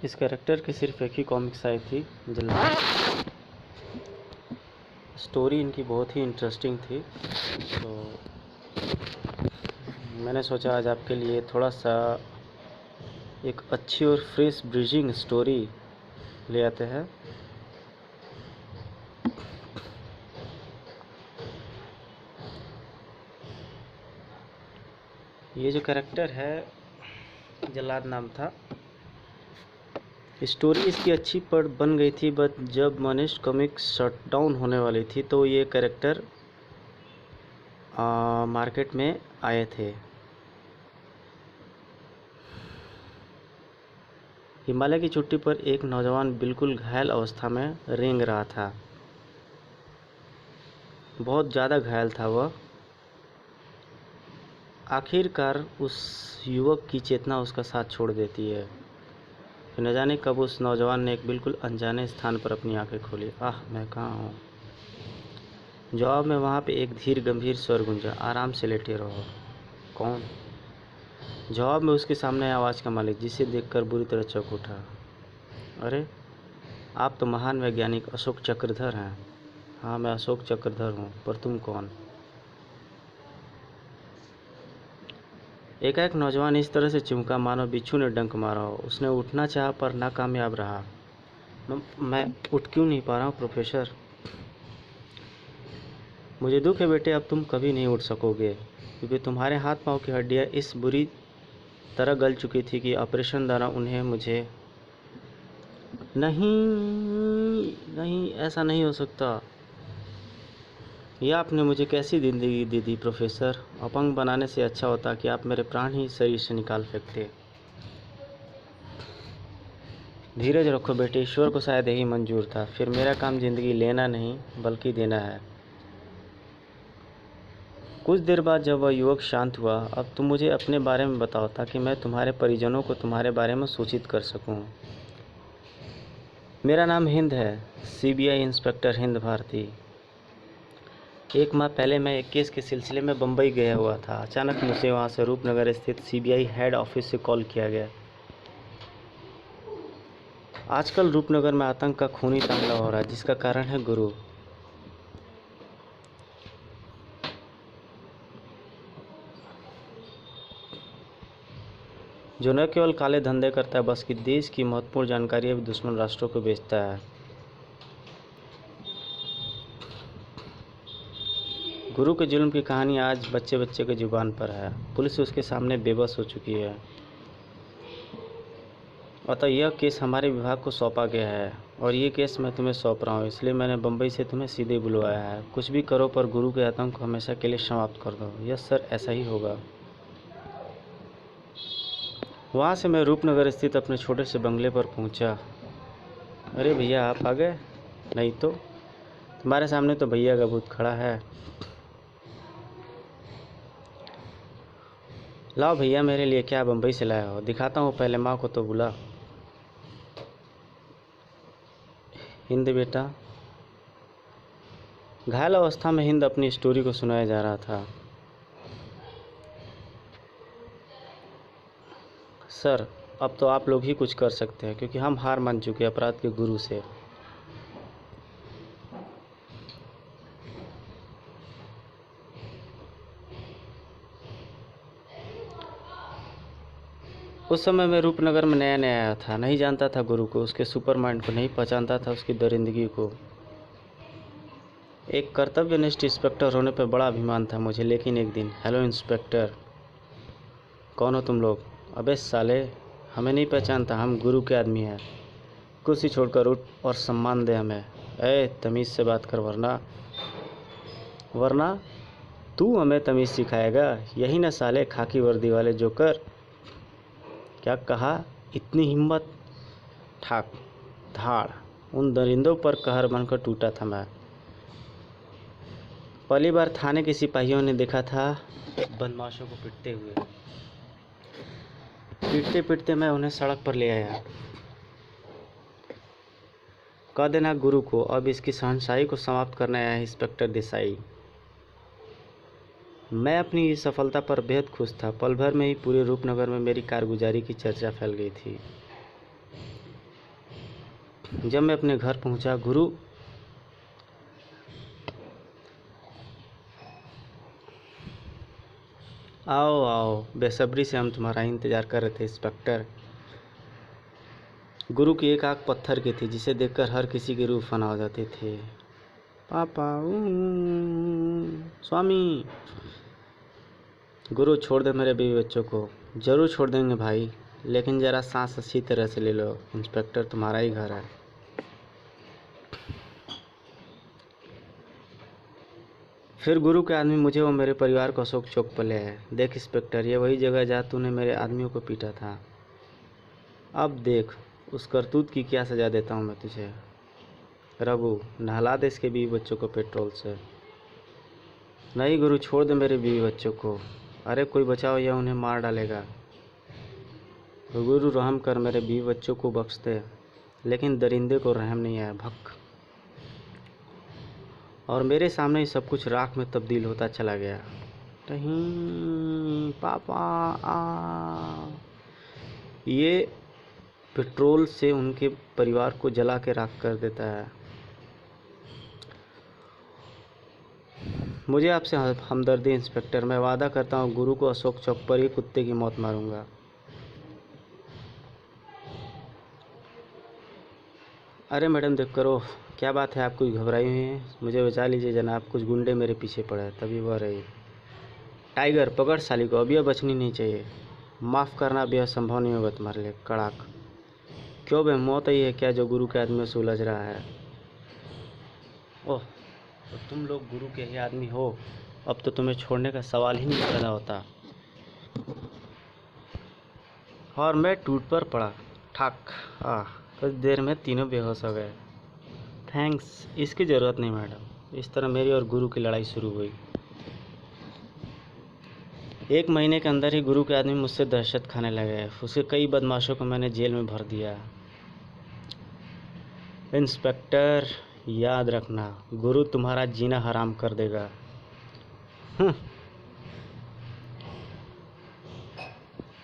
इस कैरेक्टर की सिर्फ एक ही कॉमिक्स आई थी, जल्लाद। स्टोरी इनकी बहुत ही इंटरेस्टिंग थी, तो मैंने सोचा आज आपके लिए थोड़ा सा एक अच्छी और फ्रेश ब्रिजिंग स्टोरी ले आते हैं। ये जो कैरेक्टर है, जल्लाद नाम था। स्टोरी इसकी अच्छी बन गई थी, बट जब मनीष कॉमिक्स शट डाउन होने वाली थी तो ये कैरेक्टर मार्केट में आए थे। हिमालय की चोटी पर एक नौजवान बिल्कुल घायल अवस्था में रेंग रहा था। बहुत ज़्यादा घायल था वह। आखिरकार उस युवक की चेतना उसका साथ छोड़ देती है। न जाने कब उस नौजवान ने एक बिल्कुल अनजाने स्थान पर अपनी आंखें खोली। आह, मैं कहाँ हूँ? जवाब में वहाँ पे एक धीर गंभीर स्वर गूंजा, आराम से लेटे रहो। कौन? जवाब में उसके सामने आवाज़ का मालिक, जिसे देखकर बुरी तरह चौंक उठा। अरे, आप तो महान वैज्ञानिक अशोक चक्रधर हैं। हाँ, मैं अशोक चक्रधर हूँ, पर तुम कौन? एकाएक नौजवान इस तरह से चिमका मानो बिच्छू ने डंक मारा हो। उसने उठना चाहा पर नाकामयाब रहा। मैं उठ क्यों नहीं पा रहा हूँ प्रोफेसर? मुझे दुख है बेटे, अब तुम कभी नहीं उठ सकोगे, क्योंकि तुम्हारे हाथ पाँव की हड्डियाँ इस बुरी तरह गल चुकी थी कि ऑपरेशन द्वारा उन्हें मुझे नहीं, नहीं, ऐसा नहीं हो सकता। यह आपने मुझे कैसी ज़िंदगी दे दी प्रोफेसर? अपंग बनाने से अच्छा होता कि आप मेरे प्राण ही शरीर से निकाल फेंकते। धीरज रखो बेटे, ईश्वर को शायद यही मंजूर था। फिर मेरा काम ज़िंदगी लेना नहीं बल्कि देना है। कुछ देर बाद जब वह युवक शांत हुआ, अब तुम मुझे अपने बारे में बताओ ताकि मैं तुम्हारे परिजनों को तुम्हारे बारे में सूचित कर सकूं। मेरा नाम हिंद है, सीबीआई इंस्पेक्टर हिंद भारती। एक माह पहले मैं एक केस के सिलसिले में बम्बई गया हुआ था। अचानक मुझे वहाँ से रूपनगर स्थित सीबीआई हेड ऑफिस से कॉल किया गया। आजकल रूपनगर में आतंक का खूनी तांडव हो रहा है, जिसका कारण है गुरु। जो न केवल काले धंधे करता है, बल्कि देश की महत्वपूर्ण जानकारी भी दुश्मन राष्ट्रों को बेचता है। गुरु के जुल्म की कहानी आज बच्चे बच्चे के जुबान पर है। पुलिस उसके सामने बेबस हो चुकी है। अतः यह केस हमारे विभाग को सौंपा गया है और ये केस मैं तुम्हें सौंप रहा हूँ। इसलिए मैंने बम्बई से तुम्हें सीधे बुलवाया है। कुछ भी करो पर गुरु के आतंक को हमेशा के लिए समाप्त कर दो। यस सर, ऐसा ही होगा। वहाँ से मैं रूपनगर स्थित अपने छोटे से बंगले पर पहुँचा। अरे भैया, आप आ गए? नहीं तो तुम्हारे सामने तो भैया का भूत खड़ा है। लाओ भैया, मेरे लिए क्या बम्बई से लाया हो, दिखाता हूँ। पहले माँ को तो बुला। हिंद बेटा। घायल अवस्था में हिंद अपनी स्टोरी को सुनाया जा रहा था। सर, अब तो आप लोग ही कुछ कर सकते हैं, क्योंकि हम हार मान चुके हैं अपराध के गुरु से। उस समय मैं रूपनगर में नया नया आया था, नहीं जानता था गुरु को, उसके सुपर माइंड को, नहीं पहचानता था उसकी दरिंदगी को। एक कर्तव्यनिष्ठ इंस्पेक्टर होने पर बड़ा अभिमान था मुझे, लेकिन एक दिन, हेलो इंस्पेक्टर, कौन हो तुम लोग? अबे साले, हमें नहीं पहचानता? हम गुरु के आदमी हैं। कुर्सी छोड़कर उठ और सम्मान दे हमें। ए, तमीज़ से बात कर, वरना वरना तू हमें तमीज़ सिखाएगा? यही ना साले, खाकी वर्दी वाले जोकर। क्या कहा? इतनी हिम्मत? ठाक धाड़ उन दरिंदों पर कहर बनकर टूटा था मैं। पहली बार थाने के सिपाहियों ने देखा था बदमाशों को पिटते हुए। पीटते पीटते मैं उन्हें सड़क पर ले आया। कह देना गुरु को, अब इसकी शहंशाही को समाप्त करने आया है इंस्पेक्टर देसाई। मैं अपनी इस सफलता पर बेहद खुश था। पल भर में ही पूरे रूपनगर में मेरी कारगुजारी की चर्चा फैल गई थी। जब मैं अपने घर पहुंचा, गुरु आओ आओ, बेसब्री से हम तुम्हारा इंतज़ार कर रहे थे इंस्पेक्टर। गुरु की एक आँख पत्थर की थी, जिसे देखकर हर किसी के रूह फना हो जाते थे। पापा स्वामी। गुरु, छोड़ दे मेरे बीवी बच्चों को। ज़रूर छोड़ देंगे भाई, लेकिन ज़रा सांस अच्छी तरह से ले लो। इंस्पेक्टर तुम्हारा ही घर है। फिर गुरु के आदमी मुझे और मेरे परिवार को अशोक चौक पर ले आए। देख इंस्पेक्टर, ये वही जगह जहाँ तूने मेरे आदमियों को पीटा था। अब देख उस करतूत की क्या सज़ा देता हूँ मैं तुझे। रघु, नहला दे इसके बीवी बच्चों को पेट्रोल से। नहीं गुरु, छोड़ दे मेरे बीवी बच्चों को। अरे कोई बचाओ या उन्हें मार डालेगा। गुरु रहम कर, मेरे बीवी बच्चों को बख्श दे। लेकिन दरिंदे को रहम नहीं आया। भक। और मेरे सामने ही सब कुछ राख में तब्दील होता चला गया। नहीं पापा ये पेट्रोल से उनके परिवार को जला के राख कर देता है। मुझे आपसे हमदर्दी इंस्पेक्टर। मैं वादा करता हूँ गुरु को अशोक चौक पर ही कुत्ते की मौत मारूंगा। अरे मैडम देख करो, क्या बात है, आप कुछ घबराई हुई हैं? मुझे बचा लीजिए जनाब, कुछ गुंडे मेरे पीछे पड़े हैं तभी वह रही। टाइगर, पकड़ साली को, अब यह बचनी नहीं चाहिए। माफ़ करना अब यह संभव नहीं होगा तुम्हारे लिए। कड़ाक। क्यों बे, मौत ही है क्या जो गुरु के आदमियों से उलझ रहा है? ओह, तो तुम लोग गुरु के ही आदमी हो। अब तो तुम्हें छोड़ने का सवाल ही नहीं पैदा होता। और मैं टूट पर पड़ा। ठाक। कुछ देर में तीनों बेहोश हो गए। थैंक्स, इसकी ज़रूरत नहीं मैडम। इस तरह मेरी और गुरु की लड़ाई शुरू हुई। 1 महीने के अंदर ही गुरु के आदमी मुझसे दहशत खाने लगे। उसके कई बदमाशों को मैंने जेल में भर दिया। इंस्पेक्टर, याद रखना, गुरु तुम्हारा जीना हराम कर देगा।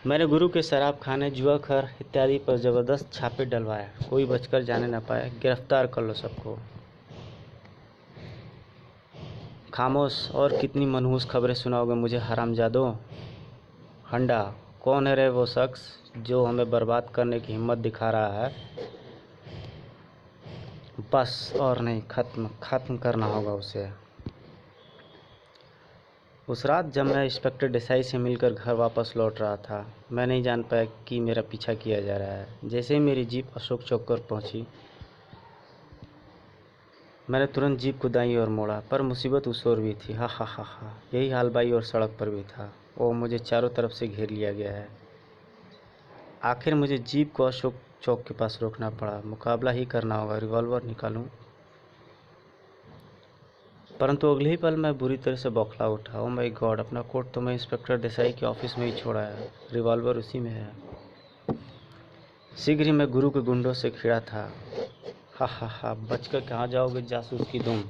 मैंने गुरु के शराब खाने, जुआ घर इत्यादि पर ज़बरदस्त छापे डलवाए। कोई बचकर जाने न पाए। गिरफ्तार कर लो सबको। खामोश, और कितनी मनहूस खबरें सुनाओगे मुझे हरामजादों। हंडा, कौन है रे वो शख्स जो हमें बर्बाद करने की हिम्मत दिखा रहा है? बस और नहीं, खत्म करना होगा उसे। उस रात जब मैं इंस्पेक्टर देसाई से मिलकर घर वापस लौट रहा था, मैं नहीं जान पाया कि मेरा पीछा किया जा रहा है। जैसे ही मेरी जीप अशोक चौक पर पहुंची, मैंने तुरंत जीप को दाईं ओर मोड़ा, पर मुसीबत उस ओर भी थी। हा हा हा हा, यही हाल बाईं ओर सड़क पर भी था। ओह, मुझे चारों तरफ से घेर लिया गया है। आखिर मुझे जीप को अशोक चौक के पास रोकना पड़ा। मुकाबला ही करना होगा। रिवॉल्वर निकालूं, परंतु अगले ही पल मैं बुरी तरह से बौखला उठा। ओह माय गॉड, अपना कोट तो मैं इंस्पेक्टर देसाई के ऑफिस में ही छोड़ा है। रिवॉल्वर उसी में है। शीघ्र ही मैं गुरु के गुंडों से खिड़ा था। हा हा हा, बचकर कहाँ जाओगे जासूस की दुम।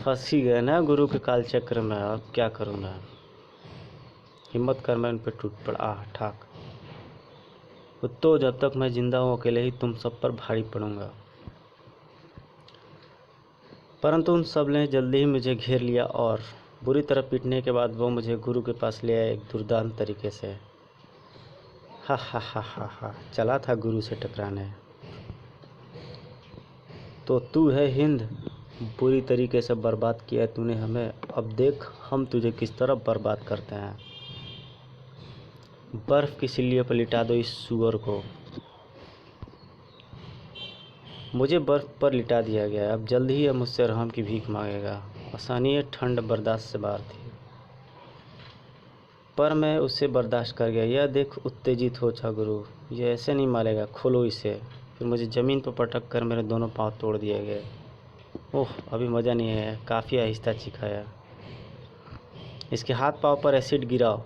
फंस ही गए ना गुरु के काल चक्र में। अब क्या करूँ मैं? हिम्मत कर मैं उन पर टूट पड़ा। ठाक। तो जब तक मैं जिंदा हूँ अकेले ही तुम सब पर भारी पड़ूंगा। परंतु उन सब ने जल्दी ही मुझे घेर लिया और बुरी तरह पीटने के बाद वो मुझे गुरु के पास ले आए, एक दुर्दांत तरीके से। हा हा हा हा हा, चला था गुरु से टकराने। तो तू है हिंद, बुरी तरीके से बर्बाद किया तूने हमें। अब देख हम तुझे किस तरह बर्बाद करते हैं। बर्फ़ की सिल्लियों पर लिटा दो इस सुअर को। मुझे बर्फ़ पर लिटा दिया गया। अब जल्द ही यह मुझसे रहम की भीख मांगेगा। असहनीय ठंड बर्दाश्त से बाहर थी, पर मैं उसे बर्दाश्त कर गया। यह देख उत्तेजित हो था गुरु, यह ऐसे नहीं मारेगा, खोलो इसे। फिर मुझे ज़मीन पर पटक कर मेरे दोनों पाँव तोड़ दिए गए। ओह, अभी मज़ा नहीं आया। काफ़ी आहिस्ता चिखाया। इसके हाथ पाँव पर एसिड गिराओ।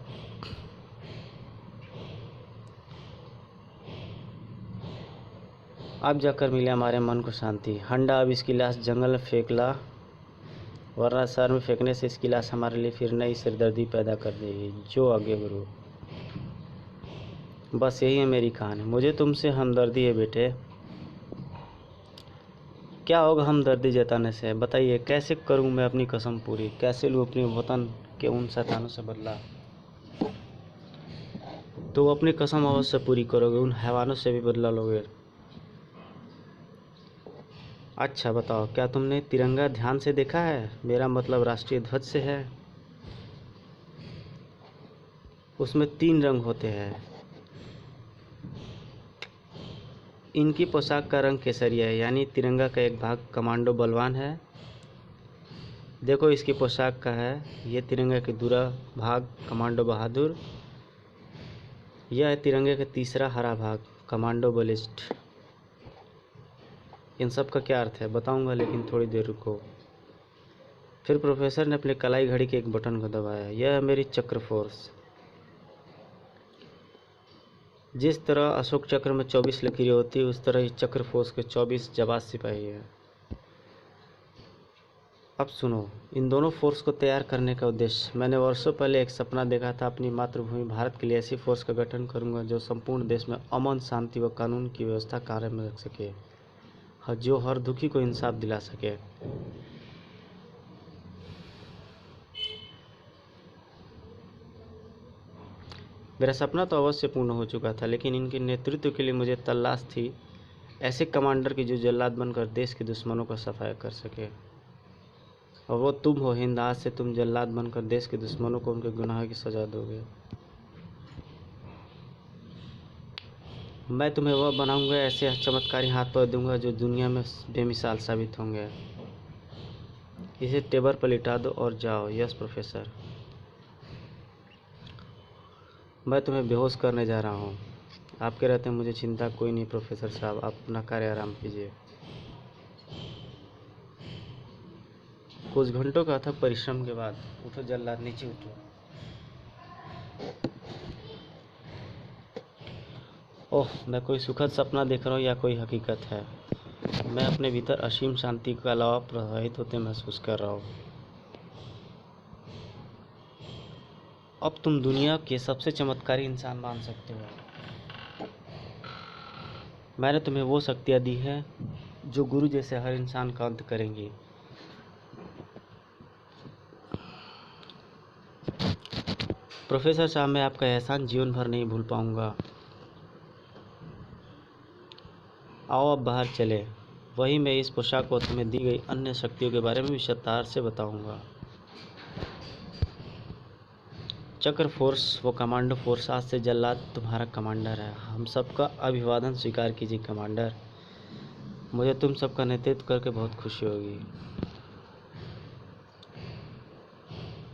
अब जाकर मिले हमारे मन को शांति। हंडा, अब इसकी लाश जंगल में फेंक ला, वरना शहर में फेंकने से इसकी लाश हमारे लिए फिर नई सिरदर्दी पैदा कर देगी। जो आगे गुरु। बस यही है मेरी कहानी। मुझे तुमसे हमदर्दी है बेटे। क्या होगा हमदर्दी जताने से? बताइए, कैसे करूं मैं अपनी कसम पूरी? कैसे लूं अपने वतन के उन शैतानों से बदला? तो अपनी कसम अवश्य पूरी करोगे, उन हैवानों से भी बदला लोगे। अच्छा बताओ, क्या तुमने तिरंगा ध्यान से देखा है? मेरा मतलब राष्ट्रीय ध्वज से है। उसमें 3 रंग होते हैं। इनकी पोशाक का रंग केसरिया है, यानी तिरंगा का एक भाग कमांडो बलवान है। देखो इसकी पोशाक का है, ये तिरंगा की दूसरा भाग कमांडो बहादुर। यह है तिरंगे का तीसरा हरा भाग कमांडो बलिष्ठ। इन सब का क्या अर्थ है बताऊंगा, लेकिन थोड़ी देर रुको। फिर प्रोफेसर ने अपने कलाई घड़ी के एक बटन को दबाया। यह है मेरी चक्र फोर्स। जिस तरह अशोक चक्र में 24 लकीरें होती है, उस तरह ही चक्र फोर्स के 24 जाबाज सिपाही हैं। अब सुनो, इन दोनों फोर्स को तैयार करने का उद्देश्य, मैंने वर्षों पहले एक सपना देखा था। अपनी मातृभूमि भारत के लिए ऐसी फोर्स का गठन करूंगा जो संपूर्ण देश में अमन, शांति व कानून की व्यवस्था कार्य में रख सके, जो हर दुखी को इंसाफ दिला सके। मेरा सपना तो अवश्य पूर्ण हो चुका था, लेकिन इनके नेतृत्व के लिए मुझे तलाश थी ऐसे कमांडर की जो जल्लाद बनकर देश के दुश्मनों का सफाया कर सके। और वो तुम हो हिंद। आज से तुम जल्लाद बनकर देश के दुश्मनों को उनके गुनाह की सजा दोगे। मैं तुम्हें वह बनाऊंगा, ऐसे चमत्कारी हाथ पैर दूंगा जो दुनिया में बेमिसाल साबित होंगे। इसे टेबल पर लिटा दो और जाओ। Yes professor. मैं तुम्हें बेहोश करने जा रहा हूँ। आपके रहते मुझे चिंता कोई नहीं प्रोफेसर साहब, आप अपना कार्य आराम कीजिए। कुछ घंटों का अथक परिश्रम के बाद, उठो जल्लाद, नीचे उठो। ओह, मैं कोई सुखद सपना देख रहा हूँ या कोई हकीकत है? मैं अपने भीतर असीम शांति का अलावा प्रवाहित होते महसूस कर रहा हूँ। अब तुम दुनिया के सबसे चमत्कारी इंसान मान सकते हो। मैंने तुम्हें वो शक्तियाँ दी हैं जो गुरु जैसे हर इंसान का अंत करेंगी। प्रोफेसर साहब, मैं आपका एहसान जीवन भर नहीं भूल पाऊंगा। आओ अब बाहर चले। वही मैं इस पोशाक को तुम्हें दी गई अन्य शक्तियों के बारे में विस्तार से बताऊंगा। चक्र फोर्स, वो कमांडो फोर्स, आज से जल्लाद तुम्हारा कमांडर है। हम सबका अभिवादन स्वीकार कीजिए कमांडर। मुझे तुम सबका नेतृत्व करके बहुत खुशी होगी।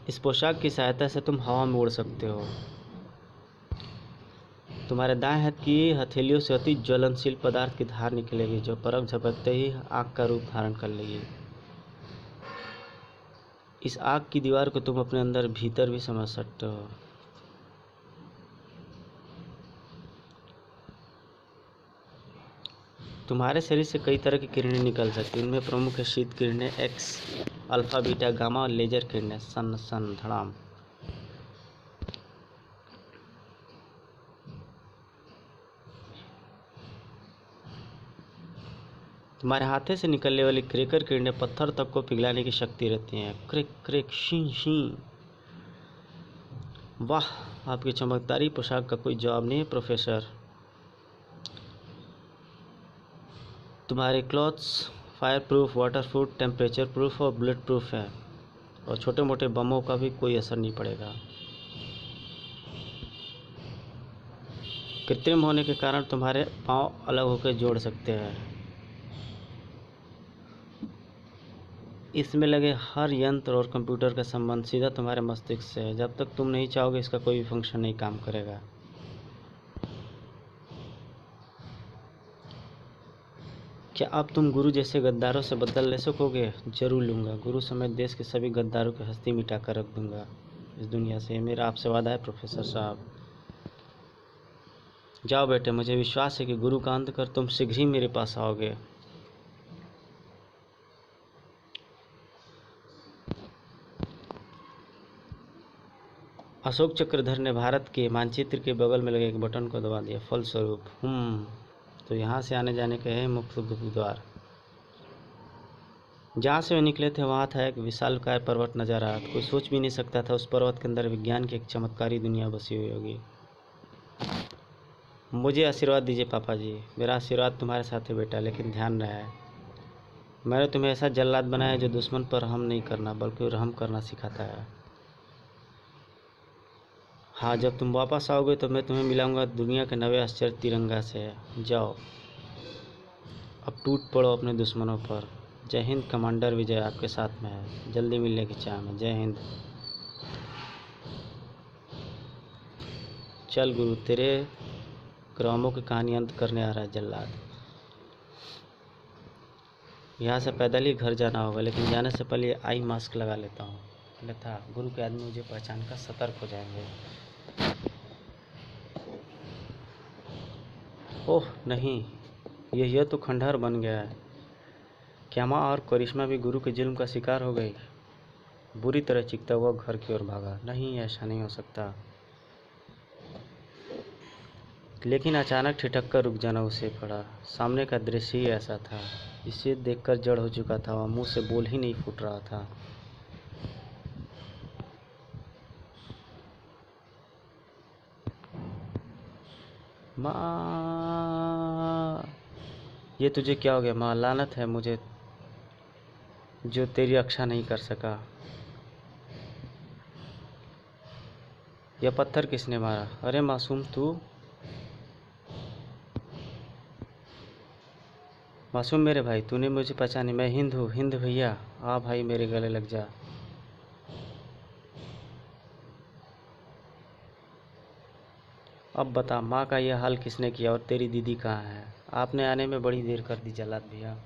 इस पोशाक की सहायता से तुम हवा में उड़ सकते हो। तुम्हारे दाएं हाथ की हथेलियों से अति ज्वलनशील पदार्थ की धार निकलेगी, जो पलक झपकते ही आग का रूप धारण कर लेगी। इस आग की दीवार को तुम अपने अंदर भीतर भी समझ सकते हो। तुम्हारे शरीर से कई तरह की किरणें निकल सकती हैं। उनमें प्रमुख है शीत किरणें, एक्स, अल्फा, बीटा, गामा और लेजर किरणें, सन, सन, धड़ाम। तुम्हारे हाथे से निकलने वाली क्रेकर किरणें पत्थर तक को पिघलाने की शक्ति रहती हैं। क्रिक क्रिक शी शी। वाह, आपकी चमकदारी पोशाक का कोई जवाब नहीं है प्रोफेसर। तुम्हारे clothes fire proof, water proof, temperature proof और बुलेट प्रूफ है, और छोटे मोटे बमों का भी कोई असर नहीं पड़ेगा। कृत्रिम होने के कारण तुम्हारे पांव अलग होकर जोड़ सकते हैं। इसमें लगे हर यंत्र और कंप्यूटर का संबंध सीधा तुम्हारे मस्तिष्क से है। जब तक तुम नहीं चाहोगे, इसका कोई भी फंक्शन नहीं काम करेगा। क्या अब तुम गुरु जैसे गद्दारों से बदला ले सकोगे? जरूर लूँगा। गुरु समेत देश के सभी गद्दारों की हस्ती मिटा कर रख दूंगा इस दुनिया से। मेरा आपसे वादा है प्रोफेसर साहब। जाओ बेटे, मुझे विश्वास है कि गुरु का अंत कर तुम शीघ्र ही मेरे पास आओगे। अशोक चक्रधर ने भारत के मानचित्र के बगल में लगे एक बटन को दबा दिया। फलस्वरूप तो यहाँ से आने जाने के है मुख्य द्वार। जहाँ से वे निकले थे वहाँ था एक विशालकाय पर्वत नजर आया। कोई सोच भी नहीं सकता था उस पर्वत के अंदर विज्ञान की एक चमत्कारी दुनिया बसी हुई होगी। मुझे आशीर्वाद दीजिए पापा जी। मेरा आशीर्वाद तुम्हारे साथ है बेटा, लेकिन ध्यान रहे मैंने तुम्हें ऐसा जल्लाद बनाया जो दुश्मन पर रहम नहीं करना बल्कि रहम करना सिखाता है। हाँ, जब तुम वापस आओगे तो मैं तुम्हें मिलाऊंगा दुनिया के नवे आश्चर्य तिरंगा से। जाओ अब टूट पड़ो अपने दुश्मनों पर। जय हिंद कमांडर, विजय आपके साथ में है। जल्दी मिलने की चाह में। जय हिंद। चल गुरु, तेरे ग्रामों की कहानी अंत करने आ रहा है जल्लाद। यहाँ से पैदल ही घर जाना होगा, लेकिन जाने से पहले आई मास्क लगा लेता हूँ, अन्यथा गुरु के आदमी मुझे पहचान कर सतर्क हो जाएंगे। ओह नहीं, यह तो खंडहर बन गया है। क्या माँ और करिश्मा भी गुरु के जुल्म का शिकार हो गई? बुरी तरह चीखता हुआ घर की ओर भागा। नहीं, ऐसा नहीं हो सकता। लेकिन अचानक ठिठक कर रुक जाना उसे पड़ा। सामने का दृश्य ही ऐसा था। इसे देखकर जड़ हो चुका था। वह मुंह से बोल ही नहीं फूट रहा था। माँ, ये तुझे क्या हो गया माँ? लानत है मुझे जो तेरी रक्षा नहीं कर सका। यह पत्थर किसने मारा? अरे मासूम तू। मासूम मेरे भाई, तूने मुझे पहचानी? मैं हिंद हूँ, हिंद भैया। आ भाई, मेरे गले लग जा। अब बता, माँ का यह हाल किसने किया और तेरी दीदी कहाँ है? आपने आने में बड़ी देर कर दी जल्लाद भैया।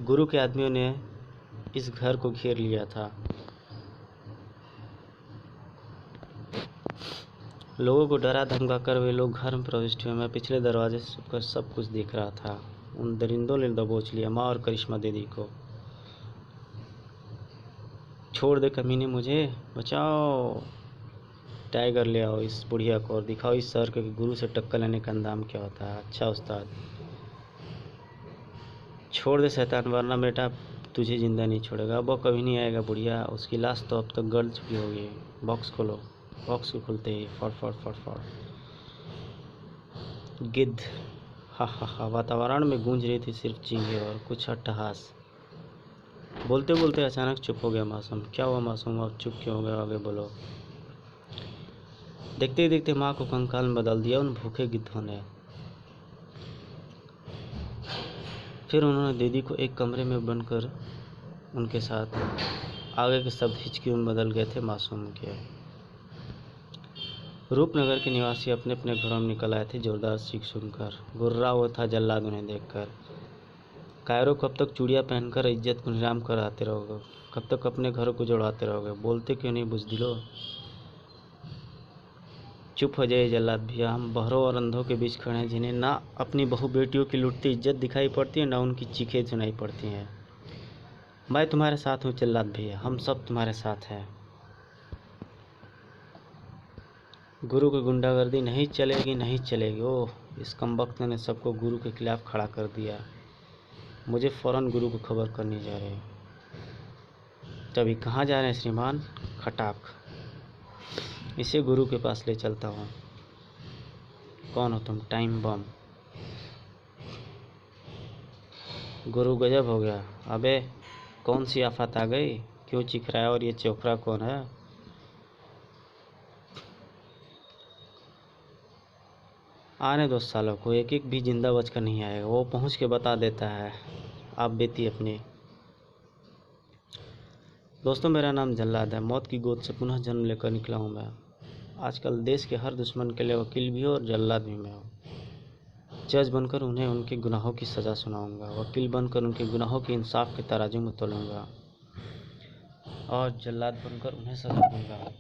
गुरु के आदमियों ने इस घर को घेर लिया था। लोगों को डरा धमका कर वे लोग घर में प्रविष्ट हुए। मैं पिछले दरवाजे से छुपकर सब कुछ देख रहा था। उन दरिंदों ने दबोच लिया माँ और करिश्मा दीदी को। छोड़ दे कमीने, मुझे बचाओ। टाइगर ले आओ इस बुढ़िया को और दिखाओ इस शहर के गुरु से टक्कर लेने का अंजाम क्या होता है। अच्छा उस्ताद, छोड़ दे शैतान, वरना बेटा तुझे जिंदा नहीं छोड़ेगा। अब वो कभी नहीं आएगा बुढ़िया, उसकी लाश तो अब तक गल चुकी होगी। बॉक्स खोलो। बॉक्स को खुलते ही फड़ फड़ फड़ फड़ गिद्ध। हा हा हा। वातावरण में गूंज रही थी सिर्फ चींगे और कुछ अट्टहास। बोलते बोलते अचानक चुप हो गया मासूम। क्या हुआ मासूम, अब चुप क्यों हो गया? आगे बोलो। देखते ही देखते माँ को कंकाल में बदल दिया उन भूखे गिद्धों ने। फिर उन्होंने दीदी को एक कमरे में बनकर उनके साथ। आगे के शब्द हिचकी में बदल गए थे मासूम के। रूपनगर के निवासी अपने अपने घरों में निकल आए थे जोरदार चीख सुनकर। गुर्रा हुआ था जल्लाद उन्हें देखकर। कायरों, कब तक चूड़ियाँ पहनकर इज्जत को नीलाम कराते रहोगे? कब तक अपने घरों को जोड़ाते रहोगे? बोलते क्यों नहीं बुज़दिलो? चुप हो जाइए जल्लाद भैया। हम बहरों और अंधों के बीच खड़े हैं, जिन्हें ना अपनी बहू बेटियों की लुटती इज्जत दिखाई पड़ती है, ना उनकी चीखें सुनाई पड़ती हैं। मैं तुम्हारे साथ हूँ जल्लाद भैया, हम सब तुम्हारे साथ हैं। गुरु की गुंडागर्दी नहीं चलेगी, नहीं चलेगी। ओह, इस कमबख्त ने सबको गुरु के खिलाफ खड़ा कर दिया। मुझे फ़ौरन गुरु को खबर करनी जा रही। तभी कहाँ जा रहे हैं श्रीमान? खटाक, इसे गुरु के पास ले चलता हूँ। कौन हो तुम? Time bomb. गुरु, गजब हो गया। अबे कौन सी आफत आ गई? क्यों चीख रहा है? और ये चोखरा कौन है? आने दो सालों को, एक एक भी जिंदा बचकर नहीं आएगा। वो पहुंच के बता देता है आप बेटी अपनी। दोस्तों, मेरा नाम जल्लाद है। मौत की गोद से पुनः जन्म लेकर निकला हूँ मैं। आजकल देश के हर दुश्मन के लिए वकील भी हो और जल्लाद भी मैं हूँ। जज बनकर उन्हें उनके गुनाहों की सज़ा सुनाऊंगा, वकील बनकर उनके गुनाहों की इंसाफ के तराजू में तोलूंगा, और जल्लाद बनकर उन्हें सज़ा दूंगा।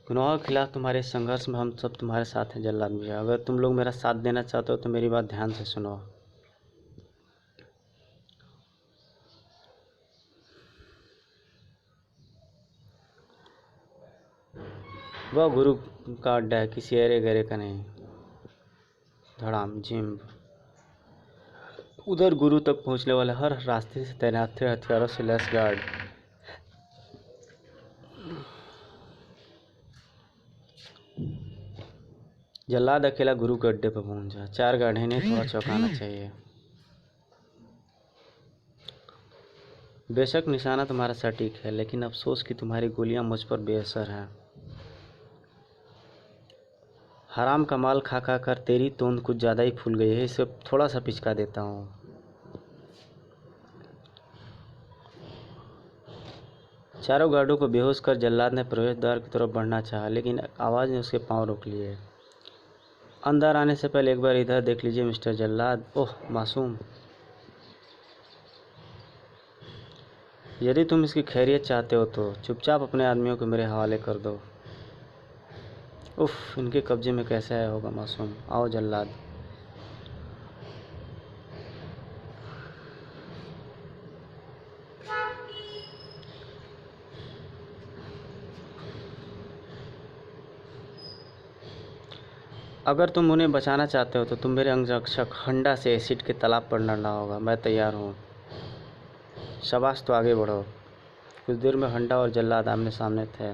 गुनाहों के खिलाफ तुम्हारे संघर्ष में हम सब तुम्हारे साथ हैं जल्लाद भैया। अगर तुम लोग मेरा साथ देना चाहते हो तो मेरी बात ध्यान से सुनो। वह गुरु का अड्डा है, किसी अरे गहरे का नहीं। धड़ाम जिम। उधर गुरु तक पहुंचने वाले हर रास्ते से तैनात थे हथियारों से लैस गार्ड। जल्लाद अकेला गुरु के अड्डे पर पहुंचा। 4 गार्ड इन्हें थोड़ा चौंकाना चाहिए। बेशक निशाना तुम्हारा सटीक है, लेकिन अफसोस कि तुम्हारी गोलियां मुझ पर बेअसर हैं। हराम का माल खा खा कर तेरी तोंद कुछ ज़्यादा ही फूल गई है, इसे थोड़ा सा पिचका देता हूँ। चारों गार्डों को बेहोश कर जल्लाद ने प्रवेश द्वार की तरफ बढ़ना चाहा, लेकिन आवाज़ ने उसके पांव रोक लिए। अंदर आने से पहले एक बार इधर देख लीजिए मिस्टर जल्लाद। ओह मासूम, यदि तुम इसकी खैरियत चाहते हो तो चुपचाप अपने आदमियों को मेरे हवाले कर दो। उफ, इनके कब्जे में कैसे आया होगा मासूम। आओ जल्लाद। अगर तुम उन्हें बचाना चाहते हो तो तुम मेरे अंगरक्षक हंडा से एसिड के तालाब पर लड़ना होगा। मैं तैयार हूँ। शाबाश, तो आगे बढ़ो। कुछ देर में हंडा और जल्लाद आमने सामने थे।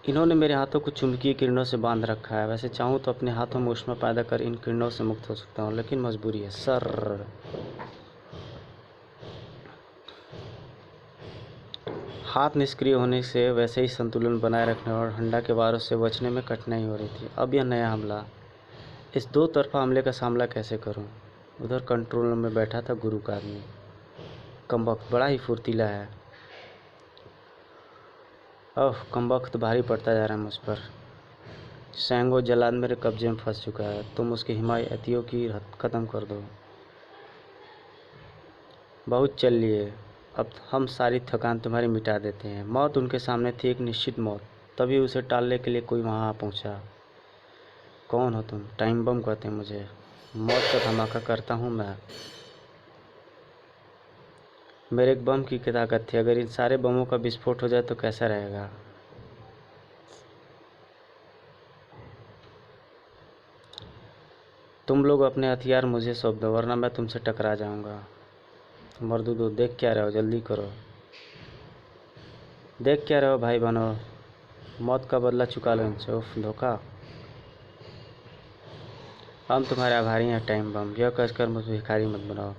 इन्होंने मेरे हाथों को चुंबकीय किरणों से बांध रखा है। वैसे चाहूँ तो अपने हाथों में ऊष्मा पैदा कर इन किरणों से मुक्त हो सकता हूँ, लेकिन मजबूरी है सर। हाथ निष्क्रिय होने से वैसे ही संतुलन बनाए रखने और हंडा के वारों से बचने में कठिनाई हो रही थी। अब यह नया हमला, इस 2 तरफा हमले का सामना कैसे करूं? उधर कंट्रोल रूम में बैठा था गुरु का आदमी। कमबख्त बड़ा ही फुर्तीला है। ओह कमबख्त भारी पड़ता जा रहा है मुझ पर। सैंगो जल्लाद मेरे कब्जे में फंस चुका है। तुम उसके हिमायतियों की ख़त्म कर दो। बहुत चल लिए, अब हम सारी थकान तुम्हारी मिटा देते हैं। मौत उनके सामने थी, एक निश्चित मौत। तभी उसे टालने के लिए कोई वहाँ आ पहुँचा। कौन हो तुम? टाइम बम कहते हैं मुझे। मौत का धमाका करता हूँ मैं। मेरे एक बम की क्या ताकत थी? अगर इन सारे बमों का विस्फोट हो जाए तो कैसा रहेगा? तुम लोग अपने हथियार मुझे सौंप दो, वरना मैं तुमसे टकरा जाऊंगा। मर्दूदो, देख क्या रहे हो? जल्दी करो। देख क्या रहे हो भाई बहनों? मौत का बदला चुका लो इनसे। उफ, धोखा। हम तुम्हारे आभारी हैं टाइम बम। यह कहकर मुझे भिखारी मत बनाओ।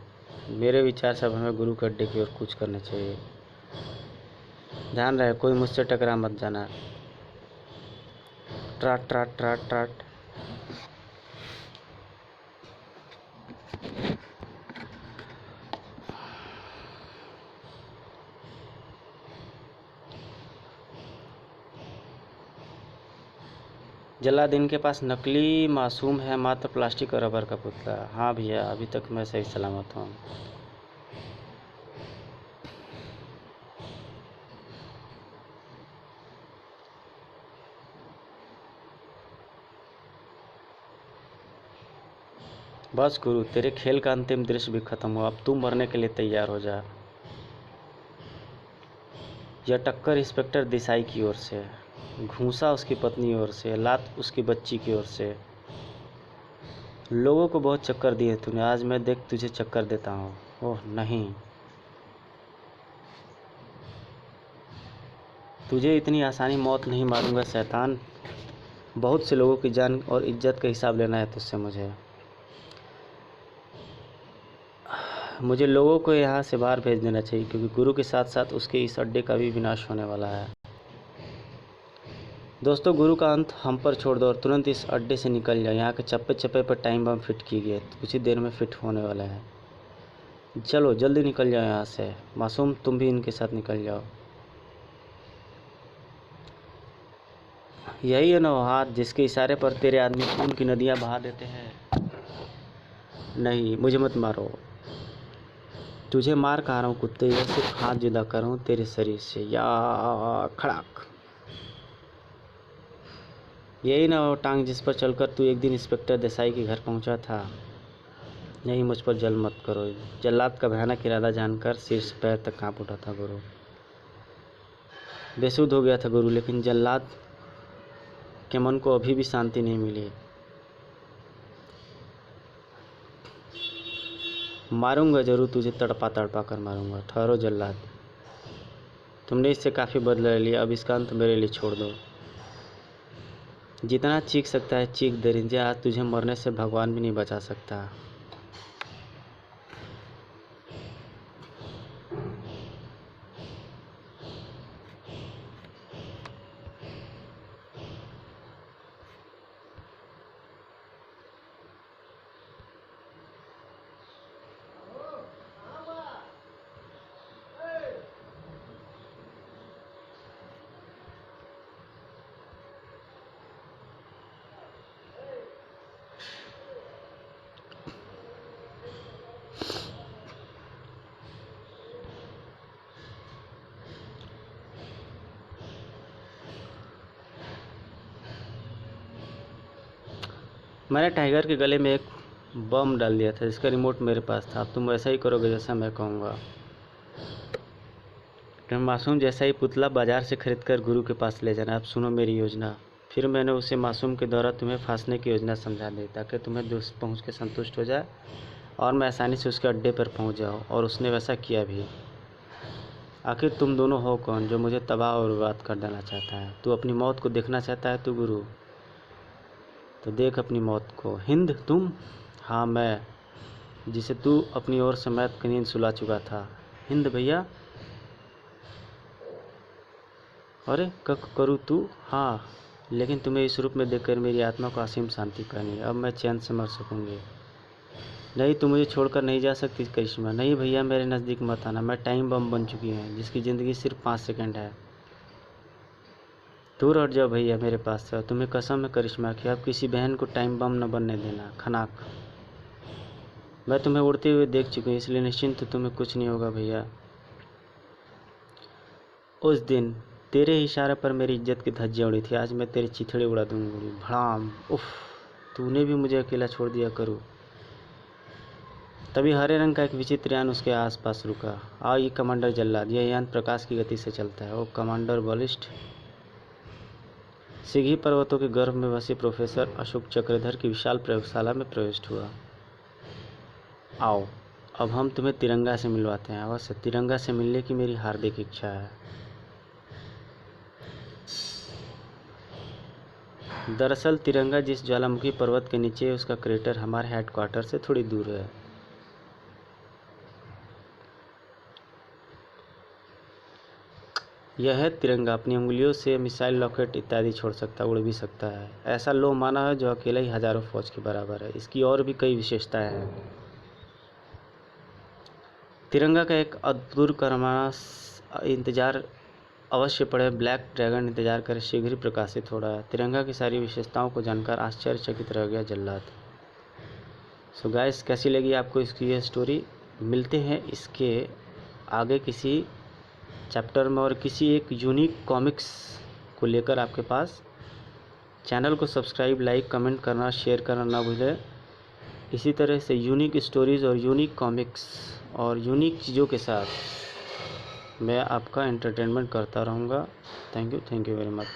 मेरे विचार से अब हमें गुरु के अड्डे की ओर कूच करना चाहिए। ध्यान रहे कोई मुझसे टकरा मत जाना। ट्राट ट्राट ट्राट ट्राट। जल्लाद के पास नकली मासूम है, मात्र प्लास्टिक और रबर का पुतला। हाँ भैया, अभी तक मैं सही सलामत हूँ। बस गुरु, तेरे खेल का अंतिम दृश्य भी खत्म हुआ। अब तू मरने के लिए तैयार हो जा। यह टक्कर इंस्पेक्टर देसाई की ओर से, घूंसा उसकी पत्नी ओर से, लात उसकी बच्ची की ओर से। लोगों को बहुत चक्कर दिए तूने, आज मैं देख तुझे चक्कर देता हूँ। ओह नहीं, तुझे इतनी आसानी मौत नहीं मारूंगा शैतान। बहुत से लोगों की जान और इज्जत का हिसाब लेना है तुझसे मुझे लोगों को यहाँ से बाहर भेज देना चाहिए, क्योंकि गुरु के साथ साथ उसके इस अड्डे का भी विनाश होने वाला है। दोस्तों, गुरु का अंत हम पर छोड़ दो और तुरंत इस अड्डे से निकल जाओ। यहाँ के चप्पे चप्पे पर टाइम बम फिट किए गए, कुछ ही देर में फिट होने वाले हैं। चलो जल्दी निकल जाओ यहाँ से। मासूम, तुम भी इनके साथ निकल जाओ। यही है ना वो हाथ जिसके इशारे पर तेरे आदमी खून की नदियाँ बहा देते हैं? नहीं, मुझे मत मारो। तुझे मार खा रहा हूँ कुत्ते, यह सिर्फ हाथ जुदा कर रहा हूँ तेरे शरीर से। या खड़ाक। यही ना वो टांग जिस पर चलकर तू एक दिन इंस्पेक्टर देसाई के घर पहुंचा था। नहीं, मुझ पर जल मत करो। जल्लाद का भयानक इरादा जानकर सिर से पैर तक कांप उठा था गुरु। बेसुध हो गया था गुरु, लेकिन जल्लाद के मन को अभी भी शांति नहीं मिली। मारूंगा जरूर तुझे, तड़पा तड़पा कर मारूंगा। ठहरो जल्लाद, तुमने इससे काफ़ी बदला ले लिया, अब इसका अंत मेरे लिए छोड़ दो। जितना चीख सकता है चीख दरिंदे, आज तुझे मरने से भगवान भी नहीं बचा सकता। मैंने टाइगर के गले में एक बम डाल दिया था जिसका रिमोट मेरे पास था। अब तुम वैसा ही करोगे जैसा मैं कहूँगा। तुम मासूम जैसा ही पुतला बाजार से खरीद कर गुरु के पास ले जाना। अब सुनो मेरी योजना। फिर मैंने उसे मासूम के द्वारा तुम्हें फांसने की योजना समझा दी ताकि तुम्हें दोस्त पहुँच के संतुष्ट हो जाए और मैं आसानी से उसके अड्डे पर पहुँच जाऊँ। और उसने वैसा किया भी। आखिर तुम दोनों हो कौन जो मुझे तबाह और बर्बाद कर देना चाहता है? तू अपनी मौत को देखना चाहता है तू गुरु? तो देख अपनी मौत को। हिंद तुम? हाँ मैं, जिसे तू अपनी ओर समेत की नींद सुला चुका था। हिंद भैया? अरे करूँ तू? हाँ, लेकिन तुम्हें इस रूप में देखकर मेरी आत्मा को असीम शांति करनी है। अब मैं चैन से मर सकूँगी। नहीं, तुम मुझे छोड़कर नहीं जा सकती करिश्मा। नहीं भैया, मेरे नज़दीक मत आना। मैं टाइम बम बन चुकी हूँ जिसकी ज़िंदगी सिर्फ 5 सेकंड है। दूर हट जाओ भैया मेरे पास से। तुम्हें कसम है करिश्मा कि अब किसी बहन को टाइम बम न बनने देना। खनाक। मैं तुम्हें उड़ते हुए देख चुकी हूँ इसलिए निश्चिंत तुम्हें कुछ नहीं होगा भैया। उस दिन तेरे इशारे पर मेरी इज्जत की धज्जियाँ उड़ी थी, आज मैं तेरी चिथड़े उड़ा दूंगी। भड़ाम। उफ, तूने भी मुझे अकेला छोड़ दिया करूँ। तभी हरे रंग का एक विचित्र यान उसके आसपास रुका। आओ ये कमांडर जल्लाद, यह यान प्रकाश की गति से चलता है। ओ कमांडर बलिष्ठ। सिघी पर्वतों के गर्भ में बसे प्रोफेसर अशोक चक्रधर की विशाल प्रयोगशाला में प्रविष्ट हुआ। आओ अब हम तुम्हें तिरंगा से मिलवाते हैं। अवश्य, तिरंगा से मिलने की मेरी हार्दिक इच्छा है। दरअसल तिरंगा जिस ज्वालामुखी पर्वत के नीचे है उसका क्रेटर हमारे हेडक्वार्टर से थोड़ी दूर है। यह है तिरंगा अपनी उंगलियों से मिसाइल, रॉकेट इत्यादि छोड़ सकता, उड़ भी सकता है। ऐसा लौह मानव है जो अकेला ही हजारों फौज के बराबर है। इसकी और भी कई विशेषताएं हैं। तिरंगा का एक अद्भुत इंतजार अवश्य पड़े। ब्लैक ड्रैगन इंतजार करे, शीघ्र ही प्रकाशित हो रहा है। तिरंगा की सारी विशेषताओं को जानकर आश्चर्यचकित रह गया जल्लाद। सो गाइस, कैसी लगी आपको इसकी ये स्टोरी? मिलते हैं इसके आगे किसी चैप्टर में और किसी एक यूनिक कॉमिक्स को लेकर आपके पास। चैनल को सब्सक्राइब, लाइक, कमेंट करना, शेयर करना ना भूलें। इसी तरह से यूनिक स्टोरीज़ और यूनिक कॉमिक्स और यूनिक चीज़ों के साथ मैं आपका एंटरटेनमेंट करता रहूँगा। Thank you very much.